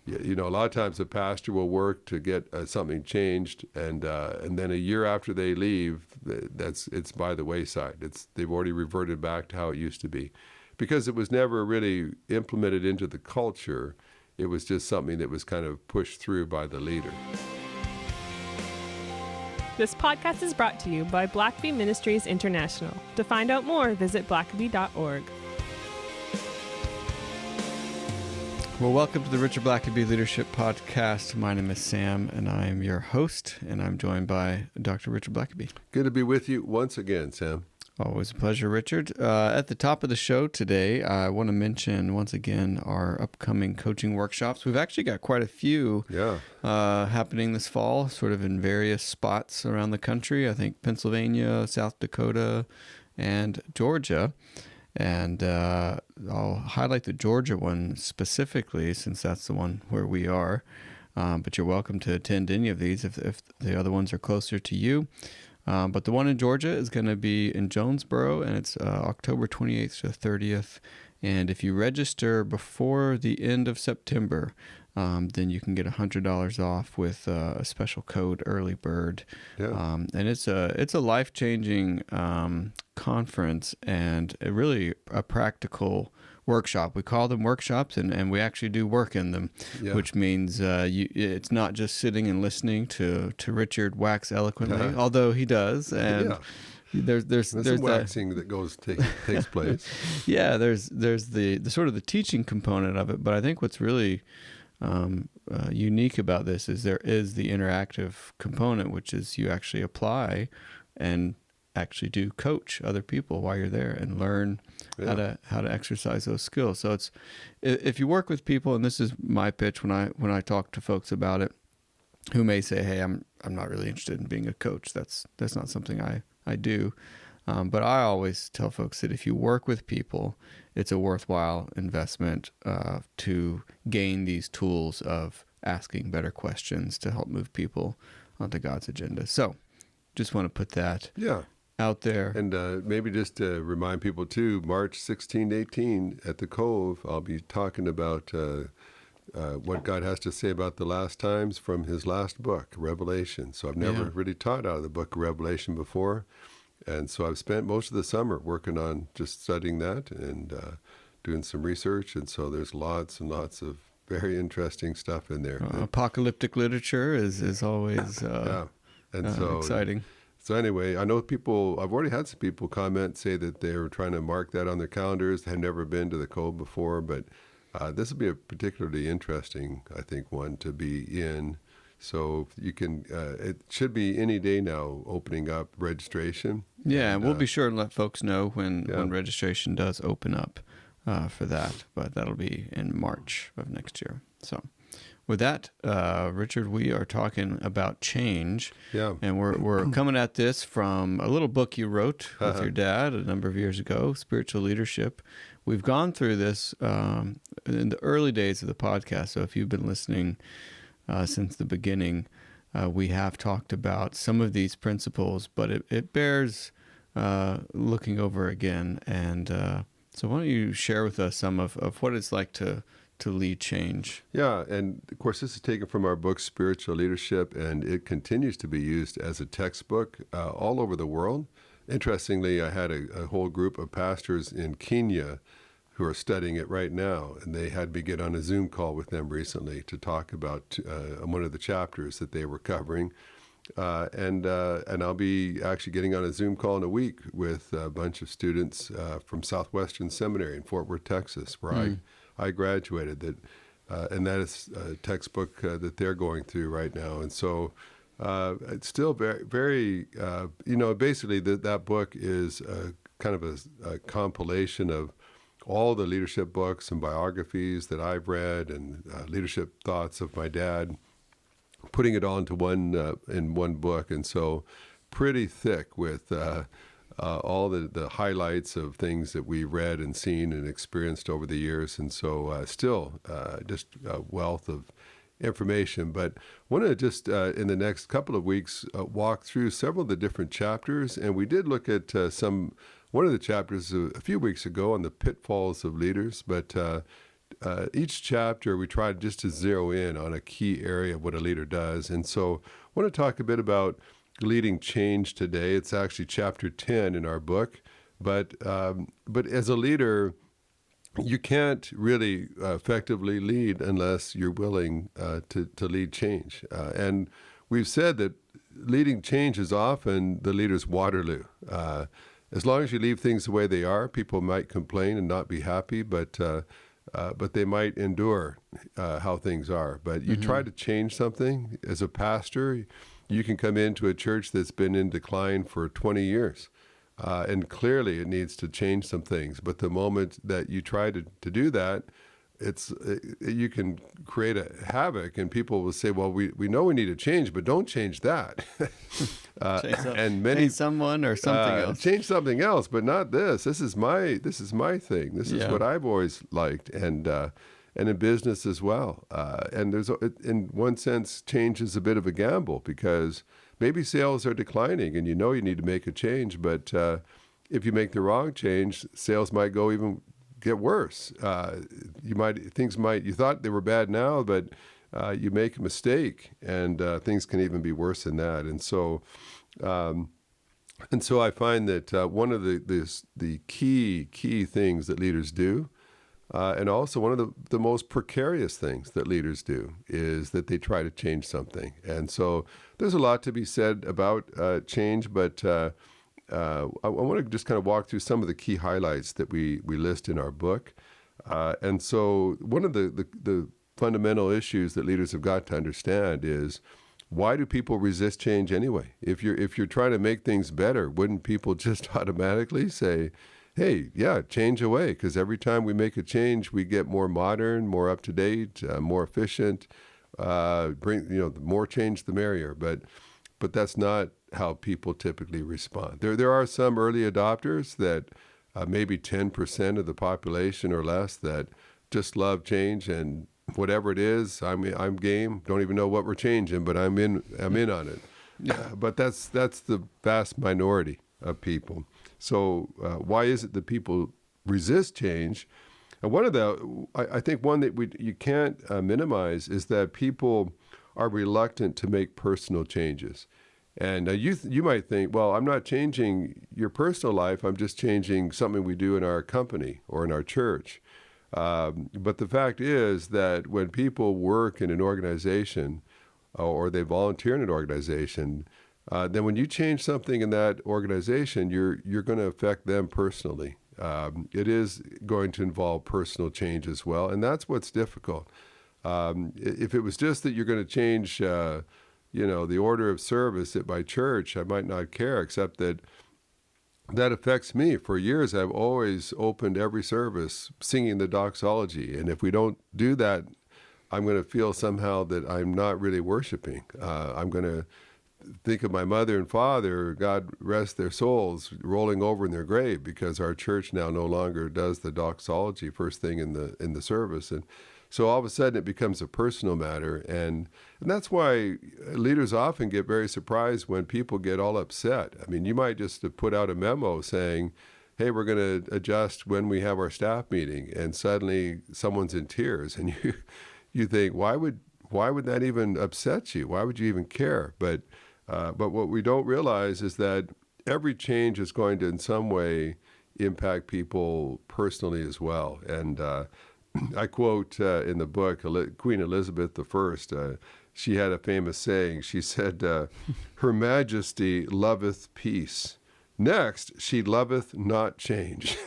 A lot of times a pastor will work to get something changed, and then a year after they leave, it's by the wayside. They've already reverted back to how it used to be, because it was never really implemented into the culture. It was just something that was kind of pushed through by the leader. This podcast is brought to you by Blackaby Ministries International. To find out more, visit blackaby.org. Well, welcome to the Richard Blackaby Leadership Podcast. My name is Sam, and I am your host, and I'm joined by Dr. Richard Blackaby. Good to be with you once again, Sam. Always a pleasure, Richard. At the top of the show today, I want to mention once again our upcoming coaching workshops. We've actually got quite a few happening this fall, sort of in various spots around the country. I think Pennsylvania, South Dakota, and Georgia. And I'll highlight the Georgia one specifically, since that's the one where we are. But you're welcome to attend any of these if the other ones are closer to you. But the one in Georgia is going to be in Jonesboro, and it's October 28th to 30th. And if you register before the end of September, then you can get $100 off with a special code, Early Bird. Yeah. And it's a life-changing conference, and really a practical workshop. We call them workshops, and we actually do work in them, which means it's not just sitting and listening to Richard wax eloquently, although he does. And there's some waxing that takes place. Yeah, there's the sort of the teaching component of it, but I think what's really unique about this is there is the interactive component, which is you actually apply and actually do coach other people while you're there and learn how to exercise those skills. So it's, if you work with people, and this is my pitch when I talk to folks about it, who may say, "Hey, I'm not really interested in being a coach. That's not something I do." But I always tell folks that if you work with people, it's a worthwhile investment to gain these tools of asking better questions to help move people onto God's agenda. So just want to put that out there. And maybe just to remind people too, March 16 to 18 at the Cove, I'll be talking about what God has to say about the last times from his last book, Revelation. So I've never really taught out of the book of Revelation before. And so I've spent most of the summer working on just studying that and doing some research. And so there's lots and lots of very interesting stuff in there. Apocalyptic literature is always exciting. So anyway, I know I've already had some people say that they were trying to mark that on their calendars. They had never been to the Cove before, but this will be a particularly interesting, I think, one to be in. So you can, it should be any day now opening up registration. Yeah, and we'll be sure to let folks know when registration does open up for that, but that'll be in March of next year. So with that, Richard, we are talking about change. Yeah. And we're coming at this from a little book you wrote with your dad a number of years ago, Spiritual Leadership. We've gone through this in the early days of the podcast, so if you've been listening since the beginning, we have talked about some of these principles, but it bears looking over again. And so why don't you share with us some of what it's like to lead change? Yeah, and of course this is taken from our book, Spiritual Leadership, and it continues to be used as a textbook all over the world. Interestingly, I had a whole group of pastors in Kenya who are studying it right now, and they had me get on a Zoom call with them recently to talk about one of the chapters that they were covering. And I'll be actually getting on a Zoom call in a week with a bunch of students from Southwestern Seminary in Fort Worth, Texas, where I graduated. And that is a textbook that they're going through right now. And so it's still very, very basically that book is kind of a compilation of all the leadership books and biographies that I've read and leadership thoughts of my dad, putting it all into one book. And so pretty thick with all the highlights of things that we read and seen and experienced over the years. And so still just a wealth of information. But I want to just in the next couple of weeks walk through several of the different chapters. And we did look at one of the chapters a few weeks ago on the pitfalls of leaders. But each chapter we try just to zero in on a key area of what a leader does. And so I want to talk a bit about leading change today. It's actually chapter 10 in our book. But as a leader, you can't really effectively lead unless you're willing to lead change. And we've said that leading change is often the leader's Waterloo. As long as you leave things the way they are, people might complain and not be happy, but they might endure how things are. But you try to change something as a pastor, you can come into a church that's been in decline for 20 years. And clearly it needs to change some things. But the moment that you try to do that, you can create a havoc, and people will say, well, we know we need to change, but don't change that. Change someone or something else. Change something else, but not this. This is my thing. This is what I've always liked, and in business as well. And there's, in one sense, change is a bit of a gamble, because maybe sales are declining and you need to make a change, but if you make the wrong change, sales might get worse. You thought they were bad now, but you make a mistake, and things can even be worse than that. And so I find that one of the key things that leaders do, and also one of the most precarious things that leaders do, is that they try to change something. And so there's a lot to be said about change, but I want to just kind of walk through some of the key highlights that we list in our book. And so one of the fundamental issues that leaders have got to understand is, why do people resist change anyway? If you're trying to make things better, wouldn't people just automatically say, hey, yeah, change away? Because every time we make a change, we get more modern, more up to date, more efficient. The more change, the merrier. But that's not how people typically respond. There are some early adopters that maybe 10% of the population or less that just love change, and whatever it is, I'm game. Don't even know what we're changing, but I'm in on it. Yeah. But that's the vast minority of people. So why is it that people resist change? And I think one that you can't minimize is that people are reluctant to make personal changes. And you might think, well, I'm not changing your personal life. I'm just changing something we do in our company or in our church. But the fact is that when people work in an organization or they volunteer in an organization, then when you change something in that organization, you're going to affect them personally. It is going to involve personal change as well, and that's what's difficult. If it was just that you're going to change, the order of service at my church, I might not care, except that affects me. For years, I've always opened every service singing the doxology, and if we don't do that, I'm going to feel somehow that I'm not really worshiping. I'm going to think of my mother and father, God rest their souls, rolling over in their grave, because our church now no longer does the doxology first thing in the service. And so all of a sudden it becomes a personal matter. And that's why leaders often get very surprised when people get all upset. I mean, you might just have put out a memo saying, hey, we're going to adjust when we have our staff meeting, and suddenly someone's in tears, and you think, why would that even upset you? Why would you even care? But what we don't realize is that every change is going to in some way impact people personally as well. And I quote in the book Queen Elizabeth I. She had a famous saying. She said, Her Majesty loveth peace. Next, she loveth not change.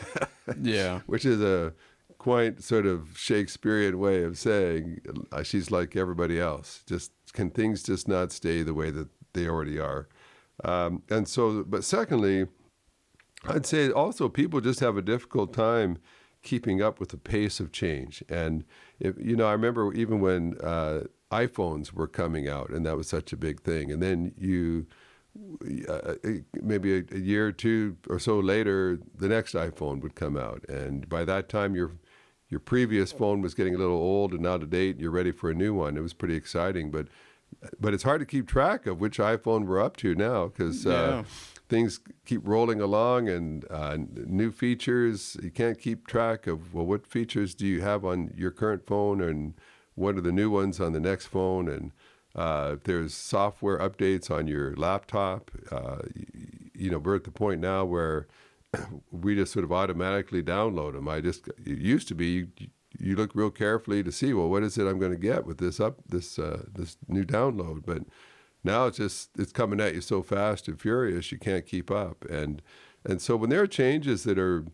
Yeah. Which is a quite sort of Shakespearean way of saying she's like everybody else. Can things just not stay the way that they already are? But secondly, I'd say also people just have a difficult time keeping up with the pace of change. And I remember even when iPhones were coming out, and that was such a big thing. And then maybe a year or two or so later, the next iPhone would come out. And by that time, your previous phone was getting a little old and out of date, and you're ready for a new one. It was pretty exciting, but it's hard to keep track of which iPhone we're up to now, because things keep rolling along and new features. You can't keep track of, well, what features do you have on your current phone and what are the new ones on the next phone? And if there's software updates on your laptop, we're at the point now where we just sort of automatically download them. It used to be you look real carefully to see, well, what is it I'm going to get with this new download? But now it's coming at you so fast and furious you can't keep up. And so when there are changes that are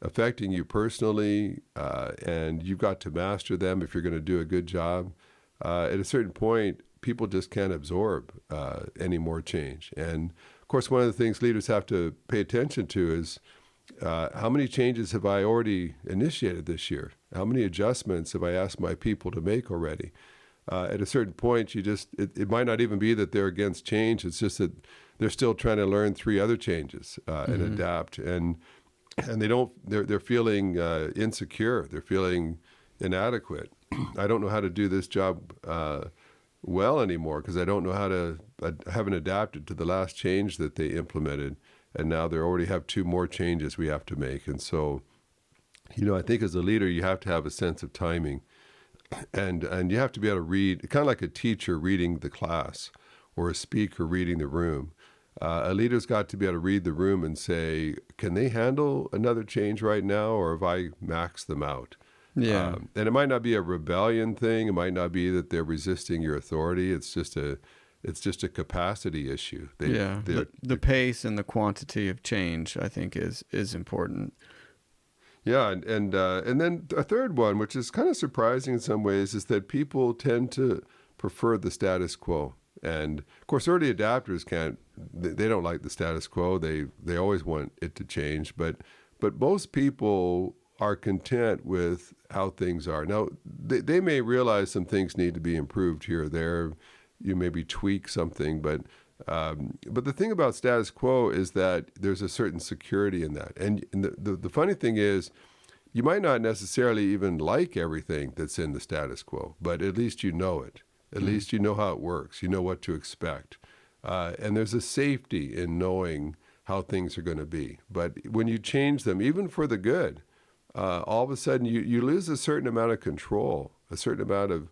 affecting you personally, and you've got to master them if you're going to do a good job, at a certain point, people just can't absorb any more change. And of course, one of the things leaders have to pay attention to is how many changes have I already initiated this year? How many adjustments have I asked my people to make already? At a certain point, it might not even be that they're against change. It's just that they're still trying to learn 3 other changes and adapt. And they're feeling insecure. They're feeling inadequate. I don't know how to do this job well anymore because I haven't adapted to the last change that they implemented. And now they already have 2 more changes we have to make. And so, I think as a leader, you have to have a sense of timing. And you have to be able to read, kind of like a teacher reading the class or a speaker reading the room. A leader's got to be able to read the room and say, can they handle another change right now, or have I maxed them out? Yeah. And it might not be a rebellion thing. It might not be that they're resisting your authority. It's just a capacity issue. The pace and the quantity of change, I think, is important. Yeah, and then a third one, which is kind of surprising in some ways, is that people tend to prefer the status quo. And of course, early adapters they don't like the status quo. They always want it to change. But most people are content with how things are. Now, they may realize some things need to be improved here or there. You maybe tweak something, but the thing about status quo is that there's a certain security in that. And the funny thing is, you might not necessarily even like everything that's in the status quo, but at least you know it. At least you know how it works. You know what to expect. And there's a safety in knowing how things are going to be. But when you change them, even for the good, all of a sudden you lose a certain amount of control, a certain amount of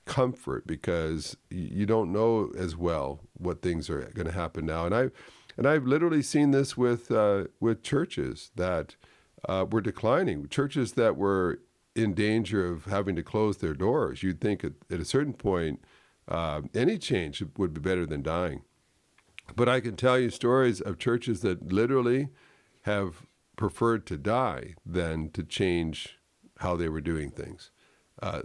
comfort, because you don't know as well what things are going to happen now. And I've literally seen this with churches that were declining, churches that were in danger of having to close their doors. You'd think at a certain point, any change would be better than dying. But I can tell you stories of churches that literally have preferred to die than to change how they were doing things.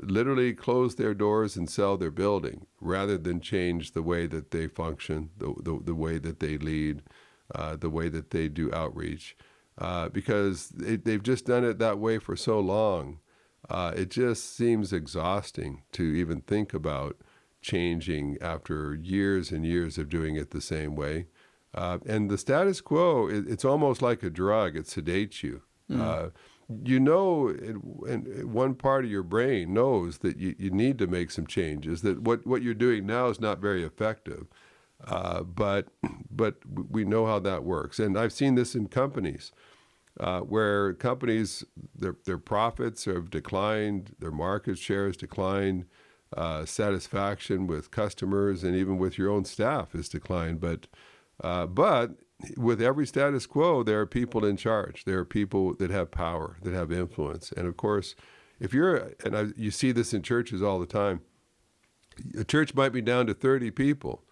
Literally close their doors and sell their building rather than change the way that they function, the way that they lead, the way that they do outreach, because they've just done it that way for so long. It just seems exhausting to even think about changing after years and years of doing it the same way. And the status quo, it's almost like a drug. It sedates you. And one part of your brain knows that you need to make some changes, that what you're doing now is not very effective. But we know how that works. And I've seen this in companies where companies, their profits have declined, their market share has declined, satisfaction with customers and even with your own staff has declined. But with every status quo, there are people in charge. There are people that have power, that have influence. And of course, you see this in churches all the time. A church might be down to 30 people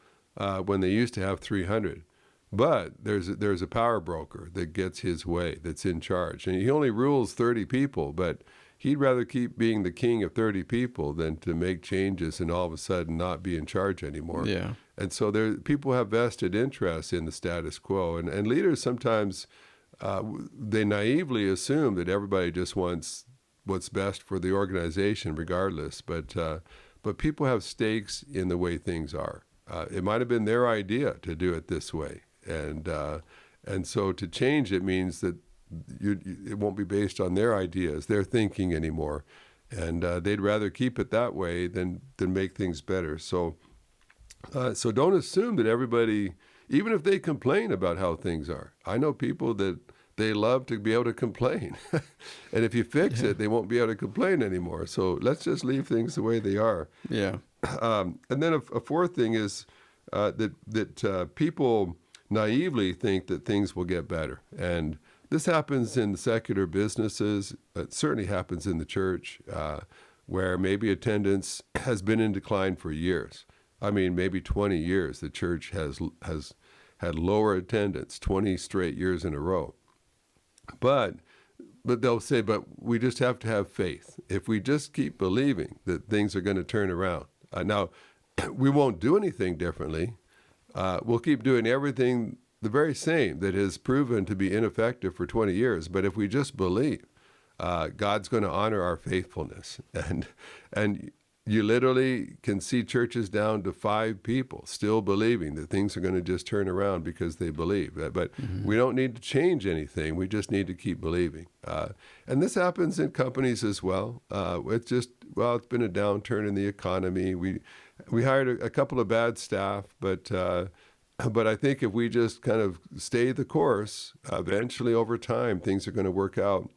when they used to have 300. But there's a power broker that gets his way, that's in charge. And he only rules 30 people, but he'd rather keep being the king of 30 people than to make changes and all of a sudden not be in charge anymore. Yeah. And so people have vested interests in the status quo. And leaders sometimes, they naively assume that everybody just wants what's best for the organization regardless. But people have stakes in the way things are. It might have been their idea to do it this way. And so to change it means that it won't be based on their ideas, their thinking anymore. And they'd rather keep it that way than make things better. So don't assume that everybody even if they complain about how things are. I know people that they love to be able to complain. And if you fix it, they won't be able to complain anymore. So let's just leave things the way they are. Yeah. And then a fourth thing is that people naively think that things will get better. And this happens in secular businesses. It certainly happens in the church, where maybe attendance has been in decline for years. I mean, maybe 20 years. The church has had lower attendance 20 straight years in a row. But they'll say, but we just have to have faith. If we just keep believing that things are going to turn around. Now, we won't do anything differently. We'll keep doing everything the very same that has proven to be ineffective for 20 years. But if we just believe, God's going to honor our faithfulness. And you literally can see churches down to 5 people still believing that things are going to just turn around because they believe. But we don't need to change anything. We just need to keep believing. And this happens in companies as well. It's been a downturn in the economy. We hired a couple of bad staff, but I think if we just kind of stay the course, eventually over time, things are going to work out.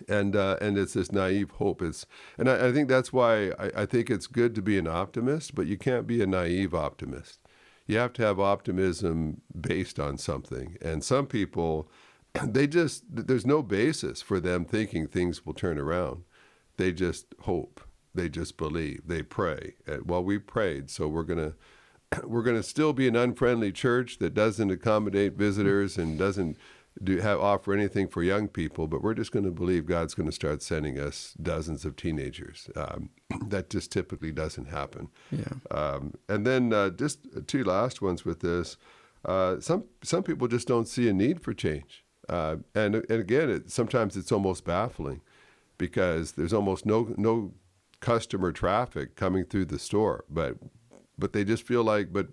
And it's this naive hope. I think that's why I think it's good to be an optimist, but you can't be a naive optimist. You have to have optimism based on something. And some people, there's no basis for them thinking things will turn around. They just hope. They just believe. They pray. Well, we prayed, so we're gonna still be an unfriendly church that doesn't accommodate visitors and doesn't offer anything for young people, but we're just going to believe God's going to start sending us dozens of teenagers. That just typically doesn't happen. Yeah. And then just 2 last ones with this. Some people just don't see a need for change. And again, sometimes it's almost baffling because there's almost no customer traffic coming through the store, but they just feel like, But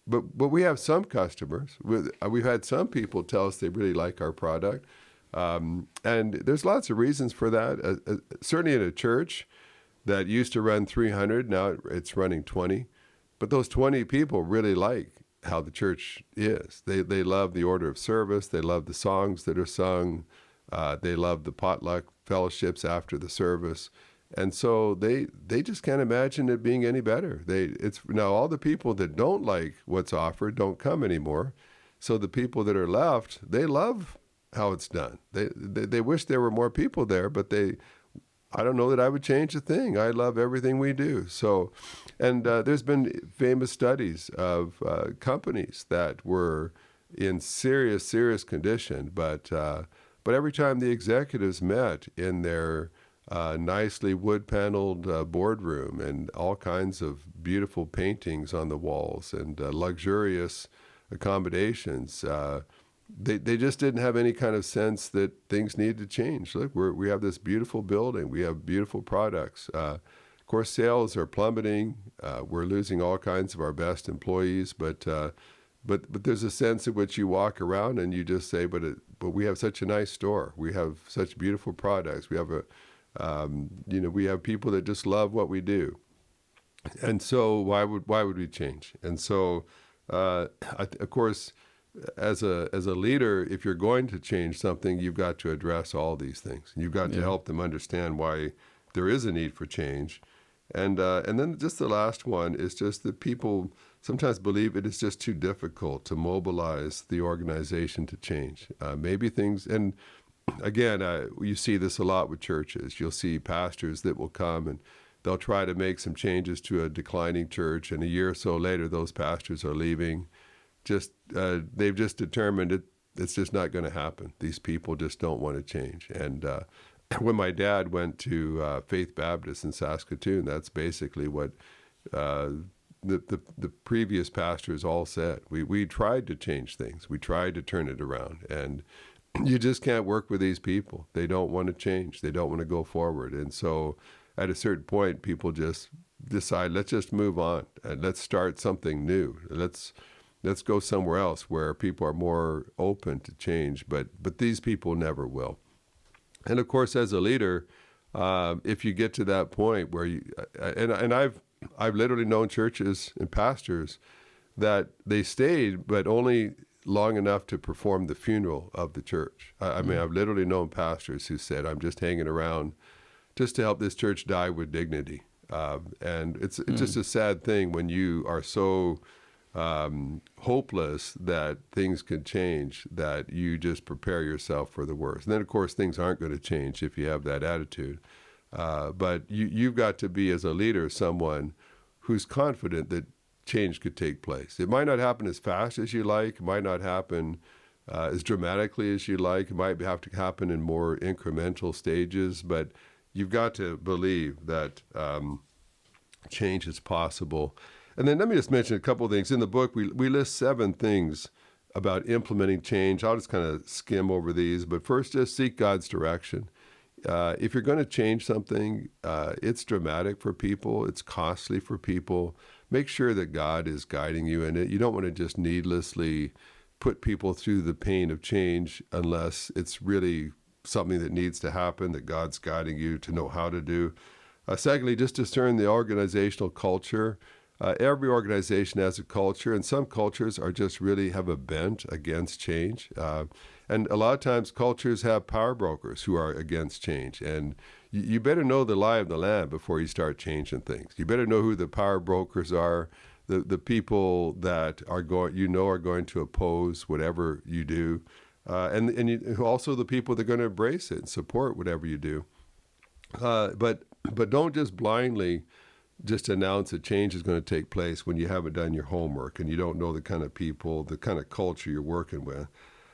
we have some customers. We've had some people tell us they really like our product. And there's lots of reasons for that. Certainly in a church that used to run 300, now it's running 20. But those 20 people really like how the church is. They love the order of service. They love the songs that are sung. They love the potluck fellowships after the service. And so they just can't imagine it being any better. Now all the people that don't like what's offered don't come anymore. So the people that are left, they love how it's done. They wish there were more people there, but I don't know that I would change a thing. I love everything we do. So, and there's been famous studies of companies that were in serious condition, but every time the executives met in their nicely wood-paneled boardroom and all kinds of beautiful paintings on the walls and luxurious accommodations, they just didn't have any kind of sense that things needed to change. Look, we have this beautiful building. We have beautiful products. Of course, sales are plummeting. We're losing all kinds of our best employees, but there's a sense in which you walk around and you just say, but we have such a nice store. We have such beautiful products. We have we have people that just love what we do. And so why would we change? And so, of course, as a leader, if you're going to change something, you've got to address all these things. You've got to help them understand why there is a need for change. And then just the last one is just that people sometimes believe it is just too difficult to mobilize the organization to change. Maybe things, and again, you see this a lot with churches. You'll see pastors that will come and they'll try to make some changes to a declining church, and a year or so later, those pastors are leaving. They've just determined it's just not going to happen. These people just don't want to change. And when my dad went to Faith Baptist in Saskatoon, that's basically what the previous pastors all said. We tried to change things. We tried to turn it around, and you just can't work with these people. They don't want to change. They don't want to go forward. And so at a certain point, people just decide, let's just move on and let's start something new. Let's go somewhere else where people are more open to change. But these people never will. And of course, as a leader, if you get to that point where I've literally known churches and pastors that they stayed, but only long enough to perform the funeral of the church. I mean, I've literally known pastors who said, I'm just hanging around just to help this church die with dignity. And it's just a sad thing when you are so hopeless that things can change, that you just prepare yourself for the worst. And then, of course, things aren't going to change if you have that attitude. But you've got to be, as a leader, someone who's confident that change could take place. It might not happen as fast as you like. It might not happen as dramatically as you like. It might have to happen in more incremental stages. But you've got to believe that change is possible. And then let me just mention a couple of things. In the book, we list 7 things about implementing change. I'll just kind of skim over these. But first, just seek God's direction. If you're going to change something, it's dramatic for people. It's costly for people. Make sure that God is guiding you in it. You don't want to just needlessly put people through the pain of change unless it's really something that needs to happen, that God's guiding you to know how to do. Secondly, just discern the organizational culture. Every organization has a culture, and some cultures are just really have a bent against change. And a lot of times cultures have power brokers who are against change. And you better know the lie of the land before you start changing things. You better know who the power brokers are, the people that are going to oppose whatever you do, and also the people that are going to embrace it and support whatever you do. But don't just blindly just announce that change is going to take place when you haven't done your homework and you don't know the kind of people, the kind of culture you're working with.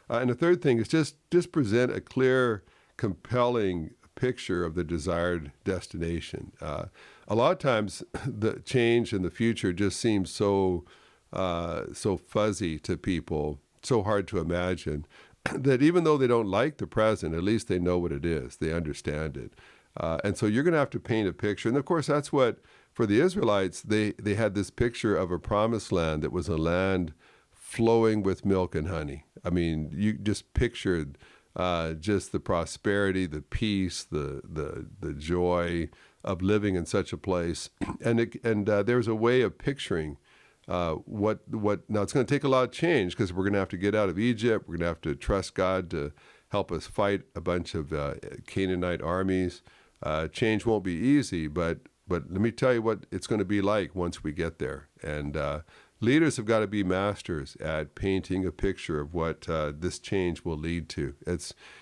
And the third thing is just present a clear, compelling picture of the desired destination. A lot of times the change in the future just seems so fuzzy to people, so hard to imagine, that even though they don't like the present, at least they know what it is. They understand it. And so you're going to have to paint a picture. And of course, that's what, for the Israelites, they had this picture of a promised land that was a land flowing with milk and honey. I mean, you just pictured just the prosperity, the peace, the joy of living in such a place. And there's a way of picturing what now it's going to take a lot of change, because we're going to have to get out of Egypt. We're going to have to trust God to help us fight a bunch of Canaanite armies. Change won't be easy, but let me tell you what it's going to be like once we get there. And leaders have got to be masters at painting a picture of what this change will lead to.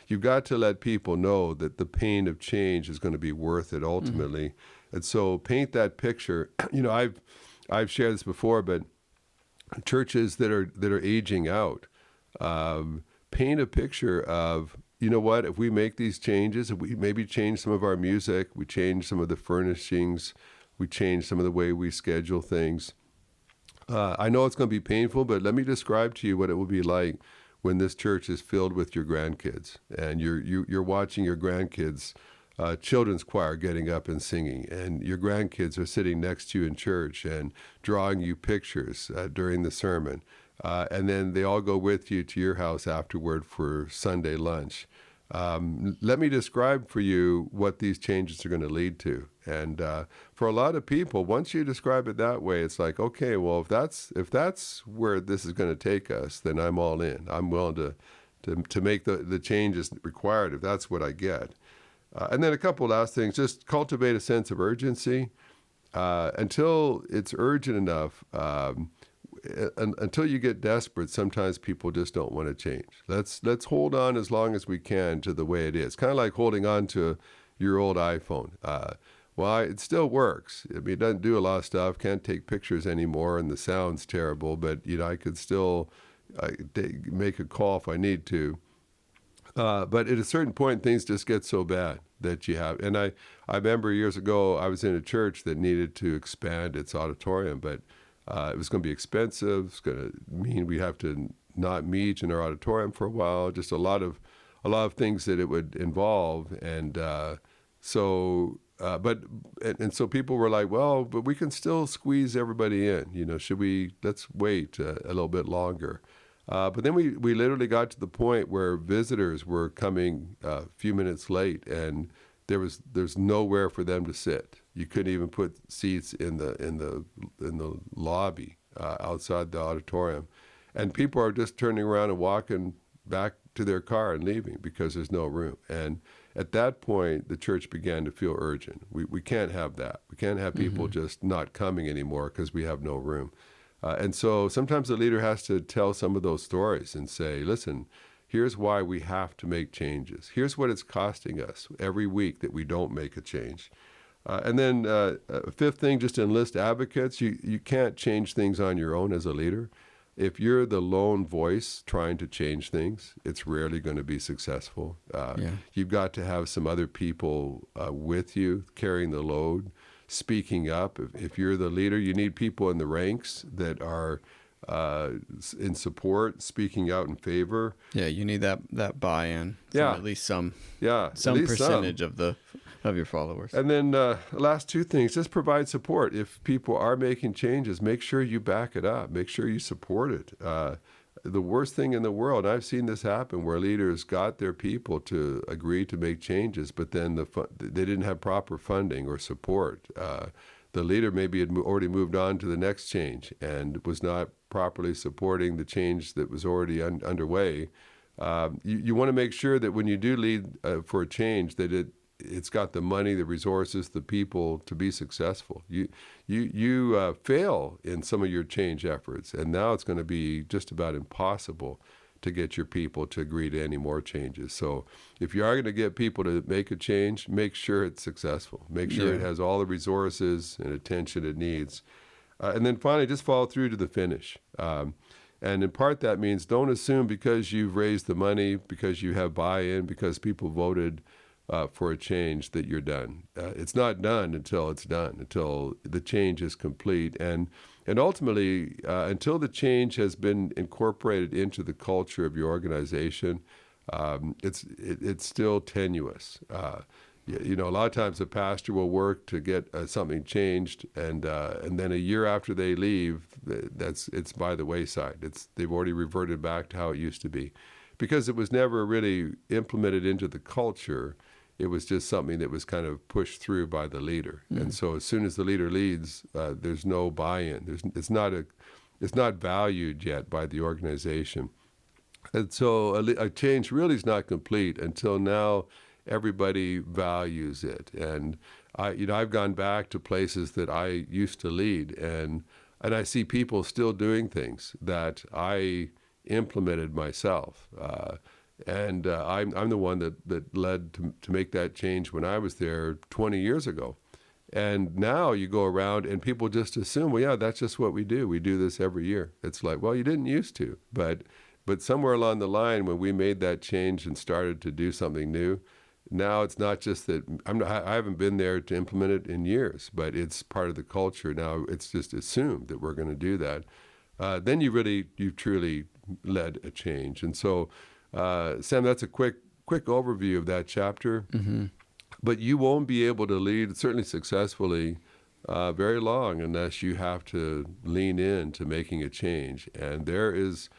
You've got to let people know that the pain of change is going to be worth it ultimately. Mm-hmm. And so paint that picture. You know, I've shared this before, but churches that are aging out, paint a picture of, you know what, if we make these changes, if we maybe change some of our music, we change some of the furnishings, we change some of the way we schedule things. I know it's going to be painful, but let me describe to you what it will be like when this church is filled with your grandkids, and you're watching your grandkids' children's choir getting up and singing, and your grandkids are sitting next to you in church and drawing you pictures during the sermon. And then they all go with you to your house afterward for Sunday lunch. Let me describe for you what these changes are going to lead to. And for a lot of people, once you describe it that way, it's like, okay, well, if that's where this is going to take us, then I'm all in. I'm willing to make the changes required if that's what I get. And then a couple last things, just cultivate a sense of urgency. Until it's urgent enough, until you get desperate, sometimes people just don't want to change. Let's hold on as long as we can to the way it is. Kind of like holding on to your old iPhone. It still works. I mean, it doesn't do a lot of stuff. Can't take pictures anymore, and the sound's terrible. But I could still make a call if I need to. But at a certain point, things just get so bad that you have. And I remember years ago, I was in a church that needed to expand its auditorium, but it was going to be expensive. It's going to mean we have to not meet in our auditorium for a while. Just a lot of things that it would involve, and so people were like, well, but we can still squeeze everybody in. Let's wait a little bit longer. But then we literally got to the point where visitors were coming a few minutes late, and there's nowhere for them to sit. You couldn't even put seats in the lobby outside the auditorium. And people are just turning around and walking back to their car and leaving because there's no room. And at that point, the church began to feel urgent. We can't have that. We can't have people just not coming anymore because we have no room. And so sometimes the leader has to tell some of those stories and say, listen, here's why we have to make changes. Here's what it's costing us every week that we don't make a change. And then fifth thing, just enlist advocates. You can't change things on your own as a leader. If you're the lone voice trying to change things, it's rarely going to be successful. You've got to have some other people with you carrying the load, speaking up. If you're the leader, you need people in the ranks that are in support, speaking out in favor. Yeah, you need that buy-in from at least some percentage of your followers. And then last two things, just provide support. If people are making changes, make sure you back it up. Make sure you support it. The worst thing in the world, I've seen this happen, where leaders got their people to agree to make changes, but then they didn't have proper funding or support. The leader maybe had already moved on to the next change and was not properly supporting the change that was already underway. You want to make sure that when you do lead for a change, that it's got the money, the resources, the people to be successful. You fail in some of your change efforts, and now it's going to be just about impossible to get your people to agree to any more changes. So if you are going to get people to make a change, make sure it's successful. Make sure it has all the resources and attention it needs. And then finally, just follow through to the finish. And in part, that means don't assume because you've raised the money, because you have buy-in, because people voted for a change that you're done. It's not done until it's done, until the change is complete. And ultimately, until the change has been incorporated into the culture of your organization, it's still tenuous. A lot of times a pastor will work to get something changed, and then a year after they leave, it's by the wayside. They've already reverted back to how it used to be, because it was never really implemented into the culture. It was just something that was kind of pushed through by the leader. And so as soon as the leader leads, there's no buy-in. It's not valued yet by the organization. And so a change really is not complete until now everybody values it. And I've gone back to places that I used to lead, and I see people still doing things that I implemented myself. And I'm the one that led to make that change when I was there 20 years ago. And now you go around and people just assume, well, yeah, that's just what we do. We do this every year. It's like, well, you didn't used to. But somewhere along the line, when we made that change and started to do something new, now it's not just that I haven't been there to implement it in years, but it's part of the culture. Now it's just assumed that we're going to do that. Then you've truly led a change. And so, Sam, that's a quick overview of that chapter. Mm-hmm. But you won't be able to lead, certainly successfully, very long unless you have to lean in to making a change. And there is,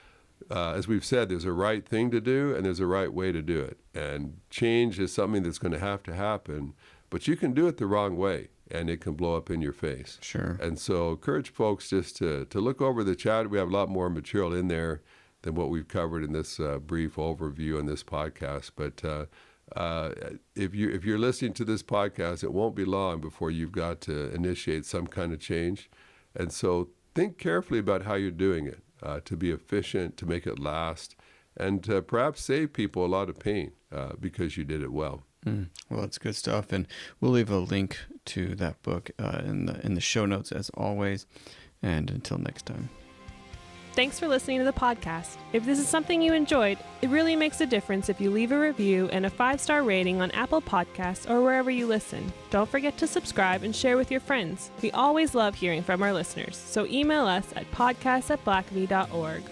as we've said, there's a right thing to do and there's a right way to do it. And change is something that's going to happen, but you can do it the wrong way and it can blow up in your face. Sure. And so encourage folks just to look over the chat. We have a lot more material in there than what we've covered in this brief overview in this podcast. But if you're listening to this podcast, it won't be long before you've got to initiate some kind of change. And so think carefully about how you're doing it to be efficient, to make it last, and to perhaps save people a lot of pain because you did it well. Well, that's good stuff. And we'll leave a link to that book in the show notes as always. And until next time. Thanks for listening to the podcast. If this is something you enjoyed, it really makes a difference if you leave a review and a 5-star rating on Apple Podcasts or wherever you listen. Don't forget to subscribe and share with your friends. We always love hearing from our listeners, so email us at podcast@blackaby.org.